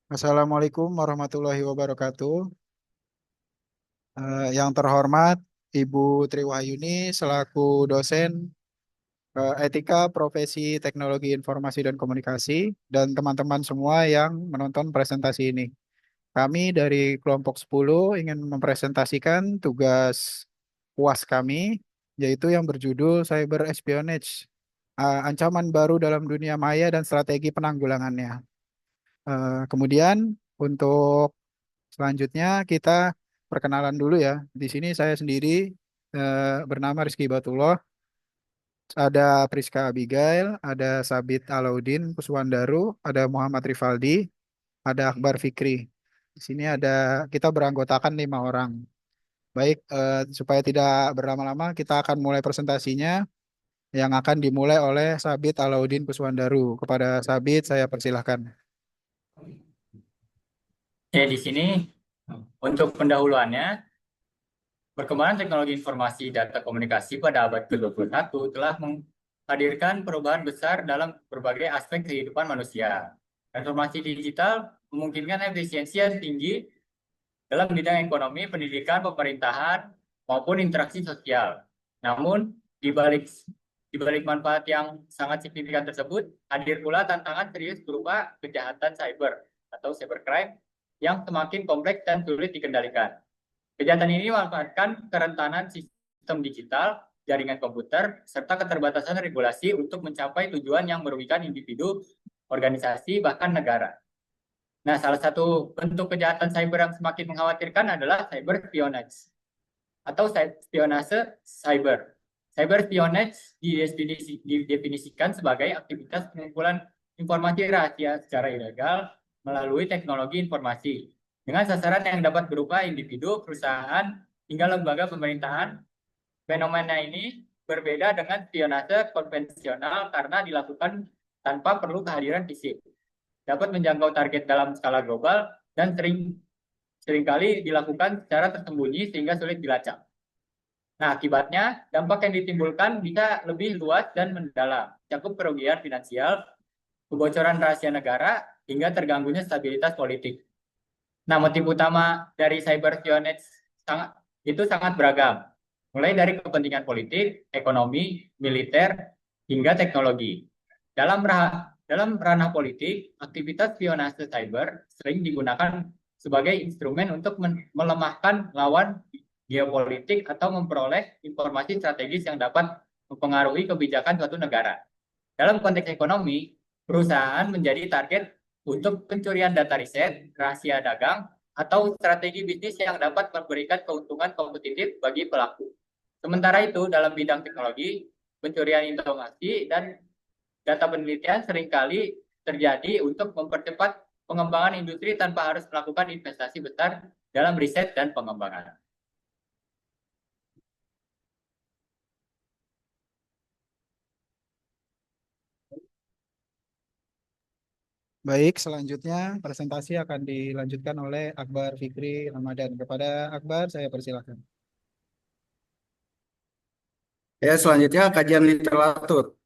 Assalamualaikum warahmatullahi wabarakatuh. Yang terhormat Ibu Triwahyuni selaku dosen Etika Profesi Teknologi Informasi dan Komunikasi dan teman-teman semua yang menonton presentasi ini. Kami dari kelompok 10 ingin mempresentasikan tugas UAS kami yaitu yang berjudul Cyber Espionage, ancaman baru dalam dunia maya dan strategi penanggulangannya. Kemudian untuk selanjutnya kita perkenalan dulu ya. Di sini saya sendiri bernama Rizky Batullah, ada Priska Abigail, ada Sabit Alauddin Kuswandaru, ada Muhammad Rifaldi, ada Akbar Fikri. Di sini ada kita beranggotakan 5 orang. Baik, supaya tidak berlama-lama, kita akan mulai presentasinya yang akan dimulai oleh Sabit Alauddin Kuswandaru. Kepada Sabit, saya persilahkan. Ya, di sini untuk pendahuluannya, perkembangan teknologi informasi data komunikasi pada abad ke-21 telah menghadirkan perubahan besar dalam berbagai aspek kehidupan manusia. Transformasi digital memungkinkan efisiensi yang tinggi dalam bidang ekonomi, pendidikan, pemerintahan, maupun interaksi sosial. Namun, di balik manfaat yang sangat signifikan tersebut, hadir pula tantangan serius berupa kejahatan cyber atau cybercrime yang semakin kompleks dan sulit dikendalikan. Kejahatan ini memanfaatkan kerentanan sistem digital, jaringan komputer, serta keterbatasan regulasi untuk mencapai tujuan yang merugikan individu, organisasi, bahkan negara. Nah, salah satu bentuk kejahatan cyber yang semakin mengkhawatirkan adalah cyber espionage atau spionase cyber. Cyber espionage didefinisikan sebagai aktivitas pengumpulan informasi rahasia secara ilegal melalui teknologi informasi dengan sasaran yang dapat berupa individu, perusahaan, hingga lembaga pemerintahan. Fenomena ini berbeda dengan spionase konvensional karena dilakukan tanpa perlu kehadiran fisik, dapat menjangkau target dalam skala global, dan seringkali dilakukan secara tersembunyi sehingga sulit dilacak. Nah, akibatnya dampak yang ditimbulkan bisa lebih luas dan mendalam, cakup kerugian finansial, kebocoran rahasia negara, hingga terganggunya stabilitas politik. Nah, motif utama dari cyber espionage sangat beragam, mulai dari kepentingan politik, ekonomi, militer, hingga teknologi. Dalam ranah politik, aktivitas spionase cyber sering digunakan sebagai instrumen untuk melemahkan lawan geopolitik atau memperoleh informasi strategis yang dapat mempengaruhi kebijakan suatu negara. Dalam konteks ekonomi, perusahaan menjadi target untuk pencurian data riset, rahasia dagang, atau strategi bisnis yang dapat memberikan keuntungan kompetitif bagi pelaku. Sementara itu, dalam bidang teknologi, pencurian informasi dan data penelitian seringkali terjadi untuk mempercepat pengembangan industri tanpa harus melakukan investasi besar dalam riset dan pengembangan. Baik, selanjutnya presentasi akan dilanjutkan oleh Akbar Fikri Ramadan. Kepada Akbar, saya persilahkan. Ya, selanjutnya kajian literatur.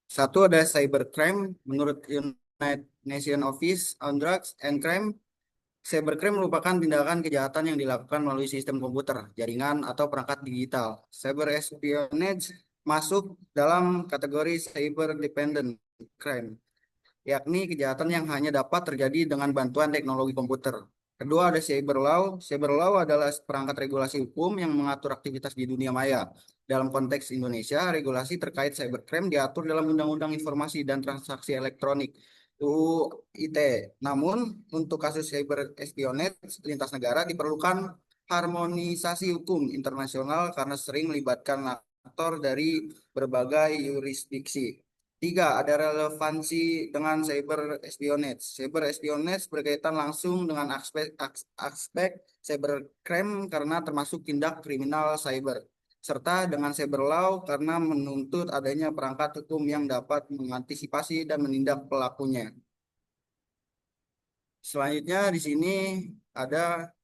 Satu ada cybercrime. Menurut United Nations Office on Drugs and Crime, cybercrime merupakan tindakan kejahatan yang dilakukan melalui sistem komputer, jaringan, atau perangkat digital. Cyber espionage masuk dalam kategori cyber dependent crime, yakni kejahatan yang hanya dapat terjadi dengan bantuan teknologi komputer. Kedua ada cyber law. Cyber law adalah perangkat regulasi hukum yang mengatur aktivitas di dunia maya. Dalam konteks Indonesia, regulasi terkait cybercrime diatur dalam Undang-Undang Informasi dan Transaksi Elektronik (UU ITE). Namun, untuk kasus cyber espionage lintas negara diperlukan harmonisasi hukum internasional karena sering melibatkan aktor dari berbagai yurisdiksi. Tiga, ada relevansi dengan cyber espionage. Cyber espionage berkaitan langsung dengan aspek cybercrime karena termasuk tindak kriminal cyber, serta dengan cyber law karena menuntut adanya perangkat hukum yang dapat mengantisipasi dan menindak pelakunya. Selanjutnya di sini ada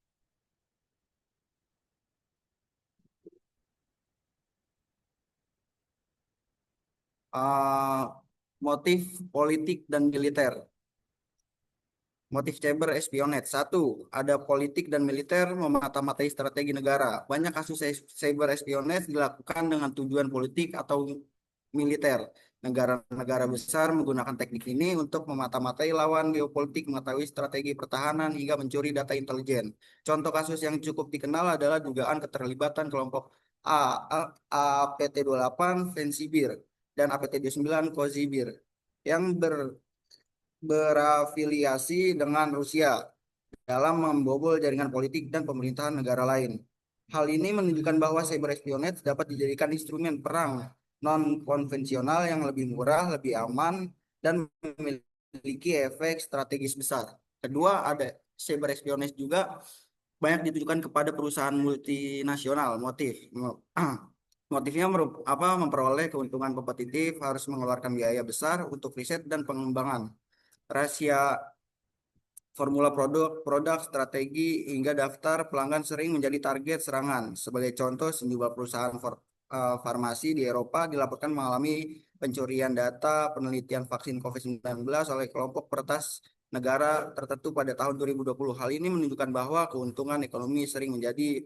uh, motif politik dan militer. Motif cyber espionage. Satu, ada politik dan militer memata-matai strategi negara. Banyak kasus cyber espionage dilakukan dengan tujuan politik atau militer. Negara-negara besar menggunakan teknik ini untuk memata-matai lawan geopolitik, mengetahui strategi pertahanan, hingga mencuri data intelijen. Contoh kasus yang cukup dikenal adalah dugaan keterlibatan kelompok APT28 Fensibir dan APT29 Kozibir yang berafiliasi dengan Rusia dalam membobol jaringan politik dan pemerintahan negara lain. Hal ini menunjukkan bahwa cyber espionage dapat dijadikan instrumen perang non-konvensional yang lebih murah, lebih aman, dan memiliki efek strategis besar. Kedua, ada cyber espionage juga banyak ditujukan kepada perusahaan multinasional. Motifnya memperoleh keuntungan kompetitif, harus mengeluarkan biaya besar untuk riset dan pengembangan. Rahasia formula produk, strategi, hingga daftar pelanggan sering menjadi target serangan. Sebagai contoh, sejumlah perusahaan farmasi di Eropa dilaporkan mengalami pencurian data penelitian vaksin COVID-19 oleh kelompok peretas negara tertentu pada tahun 2020. Hal ini menunjukkan bahwa keuntungan ekonomi sering menjadi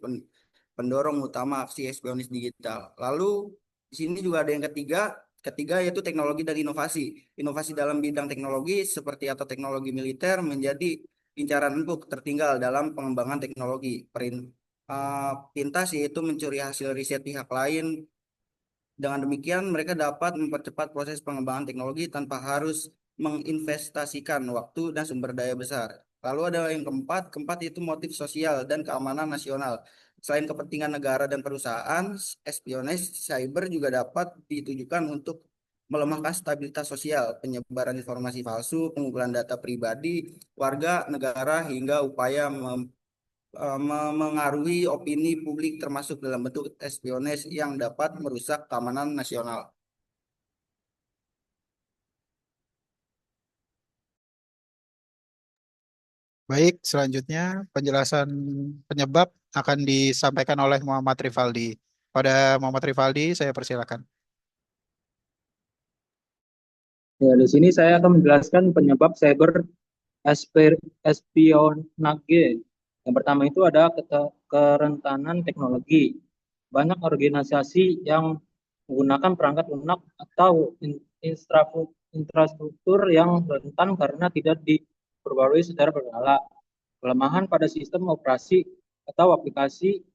pendorong utama aksi espionis digital. Lalu di sini juga ada yang ketiga yaitu teknologi dan inovasi. Inovasi dalam bidang teknologi seperti atau teknologi militer menjadi incaran empuk tertinggal dalam pengembangan teknologi. Pintas yaitu mencuri hasil riset pihak lain. Dengan demikian, mereka dapat mempercepat proses pengembangan teknologi tanpa harus menginvestasikan waktu dan sumber daya besar. Lalu ada yang keempat itu motif sosial dan keamanan nasional. Selain kepentingan negara dan perusahaan, espionage cyber juga dapat ditujukan untuk melemahkan stabilitas sosial, penyebaran informasi palsu, pengumpulan data pribadi, warga negara, hingga upaya memengaruhi opini publik termasuk dalam bentuk espionage yang dapat merusak keamanan nasional. Baik, selanjutnya penjelasan penyebab akan disampaikan oleh Muhammad Rivaldi. Pada Muhammad Rivaldi, saya persilakan. Ya, di sini saya akan menjelaskan penyebab cyber espionage. Yang pertama itu ada kerentanan teknologi. Banyak organisasi yang menggunakan perangkat lunak atau infrastruktur yang rentan karena tidak diperbarui secara berkala. Kelemahan pada sistem operasi atau aplikasi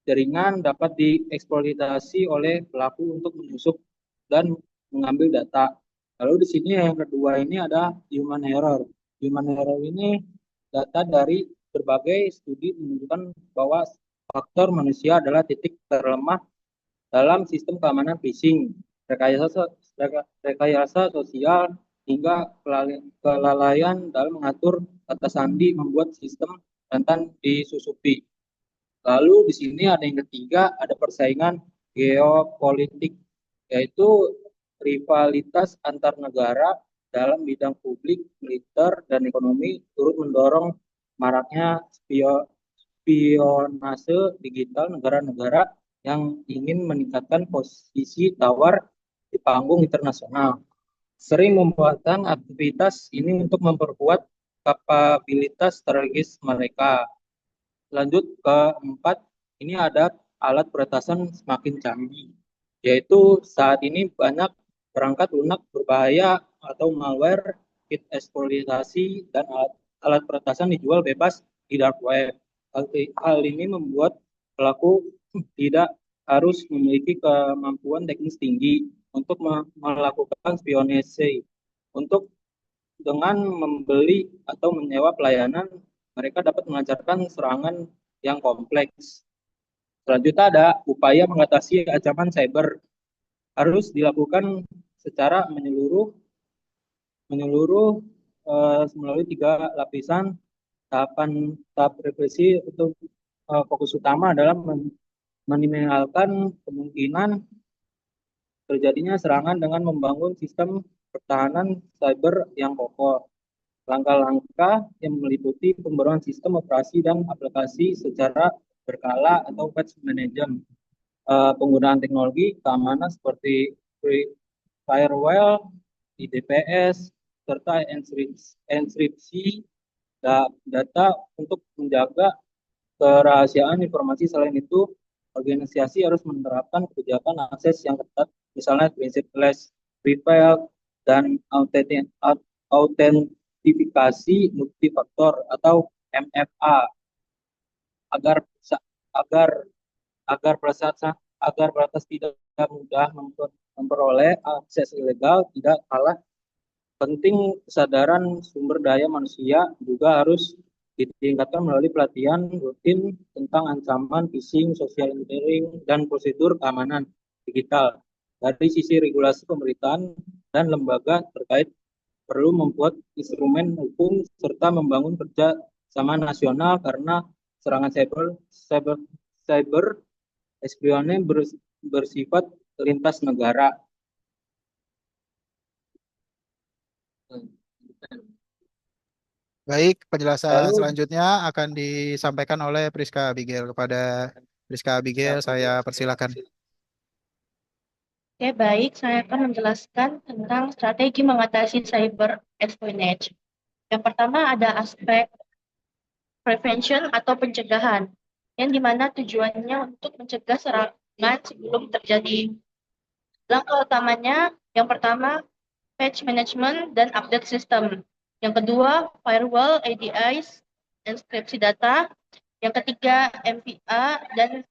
jaringan dapat dieksploitasi oleh pelaku untuk menusuk dan mengambil data. Lalu di sini yang kedua ini ada human error. Human error ini data dari berbagai studi menunjukkan bahwa faktor manusia adalah titik terlemah dalam sistem keamanan phishing, rekayasa sosial, hingga kelalaian dalam mengatur kata sandi membuat sistem rentan disusupi. Lalu di sini ada yang ketiga, ada persaingan geopolitik, yaitu rivalitas antar negara dalam bidang publik, militer, dan ekonomi turut mendorong maraknya spionase digital negara-negara yang ingin meningkatkan posisi tawar di panggung internasional. Sering membuatkan aktivitas ini untuk memperkuat kapabilitas strategis mereka. Lanjut ke empat, ini ada alat peretasan semakin canggih, yaitu saat ini banyak perangkat lunak berbahaya atau malware, kit eksploitasi, dan alat peretasan dijual bebas di dark web. Hal ini membuat pelaku tidak harus memiliki kemampuan teknis tinggi untuk melakukan spionase. Untuk dengan membeli atau menyewa pelayanan, mereka dapat melancarkan serangan yang kompleks. Selanjutnya ada upaya mengatasi ancaman cyber harus dilakukan secara menyeluruh melalui 3 lapisan. Tahap represi untuk fokus utama adalah meminimalkan kemungkinan terjadinya serangan dengan membangun sistem pertahanan cyber yang kokoh. Langkah-langkah yang meliputi pembaruan sistem operasi dan aplikasi secara berkala atau patch management, penggunaan teknologi keamanan seperti firewall, IDPS, serta enkripsi data untuk menjaga kerahasiaan informasi. Selain itu, organisasi harus menerapkan kebijakan akses yang ketat, misalnya prinsip less prevail dan autentifikasi multifaktor atau MFA agar agar agar peretas tidak mudah memperoleh akses ilegal. Tidak kalah penting, kesadaran sumber daya manusia juga harus ditingkatkan melalui pelatihan rutin tentang ancaman phishing, social engineering, dan prosedur keamanan digital. Dari sisi regulasi, pemerintahan dan lembaga terkait perlu membuat instrumen hukum serta membangun kerja sama nasional karena serangan cyber cyber espionage bersifat lintas negara. Baik, penjelasan Lalu selanjutnya akan disampaikan oleh Priska Abigail. Kepada Priska Abigail, saya persilakan. Oke, baik. Saya akan menjelaskan tentang strategi mengatasi cyber espionage. Yang pertama ada aspek prevention atau pencegahan, yang dimana tujuannya untuk mencegah serangan sebelum terjadi. Langkah utamanya, yang pertama, patch management dan update system. Yang kedua, firewall, ADIs, enkripsi data. Yang ketiga, MPA dan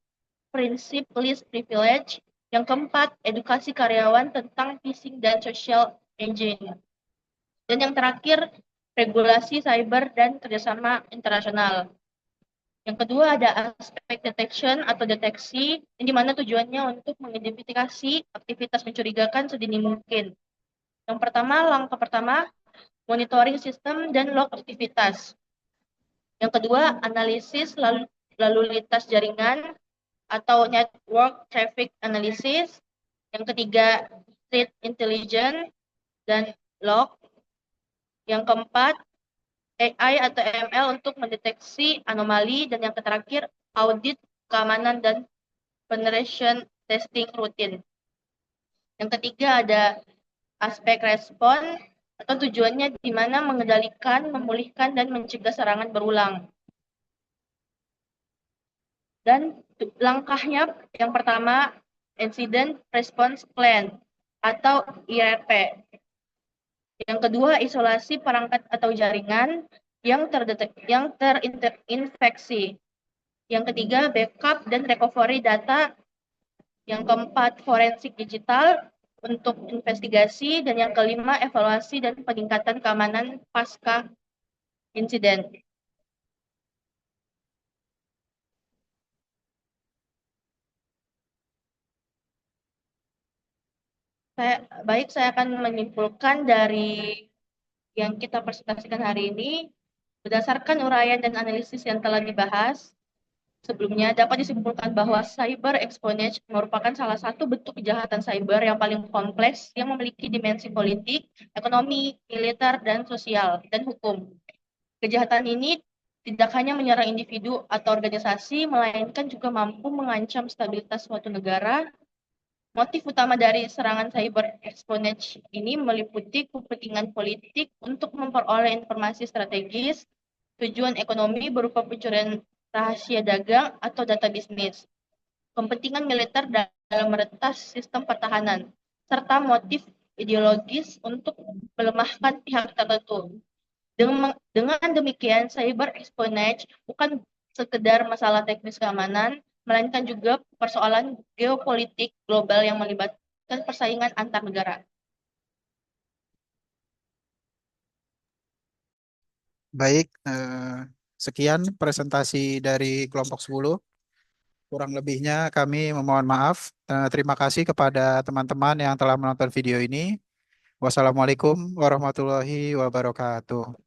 prinsip least privilege. Yang keempat, edukasi karyawan tentang phishing dan social engineering. Dan yang terakhir, regulasi cyber dan kerjasama internasional. Yang kedua ada aspek detection atau deteksi, yang dimana tujuannya untuk mengidentifikasi aktivitas mencurigakan sedini mungkin. Langkah pertama, monitoring sistem dan log aktivitas. Yang kedua, analisis lalu lintas jaringan atau network traffic analysis. Yang ketiga, threat intelligence dan log. Yang keempat, AI atau ML untuk mendeteksi anomali. Dan yang terakhir, audit keamanan dan penetration testing rutin. Yang ketiga ada aspek respon atau tujuannya di mana mengendalikan, memulihkan, dan mencegah serangan berulang. Dan langkahnya yang pertama, Incident Response Plan atau IRP. Yang kedua, isolasi perangkat atau jaringan yang terinfeksi. Yang ketiga, backup dan recovery data. Yang keempat, forensik digital untuk investigasi. Dan yang kelima, evaluasi dan peningkatan keamanan pasca insiden. Saya akan menyimpulkan dari yang kita presentasikan hari ini. Berdasarkan uraian dan analisis yang telah dibahas sebelumnya, dapat disimpulkan bahwa cyber espionage merupakan salah satu bentuk kejahatan cyber yang paling kompleks yang memiliki dimensi politik, ekonomi, militer, dan sosial, dan hukum. Kejahatan ini tidak hanya menyerang individu atau organisasi, melainkan juga mampu mengancam stabilitas suatu negara. Motif utama dari serangan cyber espionage ini meliputi kepentingan politik untuk memperoleh informasi strategis, tujuan ekonomi berupa pencurian rahasia dagang atau data bisnis, kepentingan militer dalam meretas sistem pertahanan, serta motif ideologis untuk melemahkan pihak tertentu. Dengan demikian, cyber espionage bukan sekedar masalah teknis keamanan, melainkan juga persoalan geopolitik global yang melibatkan persaingan antar negara. Baik, sekian presentasi dari kelompok 10. Kurang lebihnya kami memohon maaf. Terima kasih kepada teman-teman yang telah menonton video ini. Wassalamualaikum warahmatullahi wabarakatuh.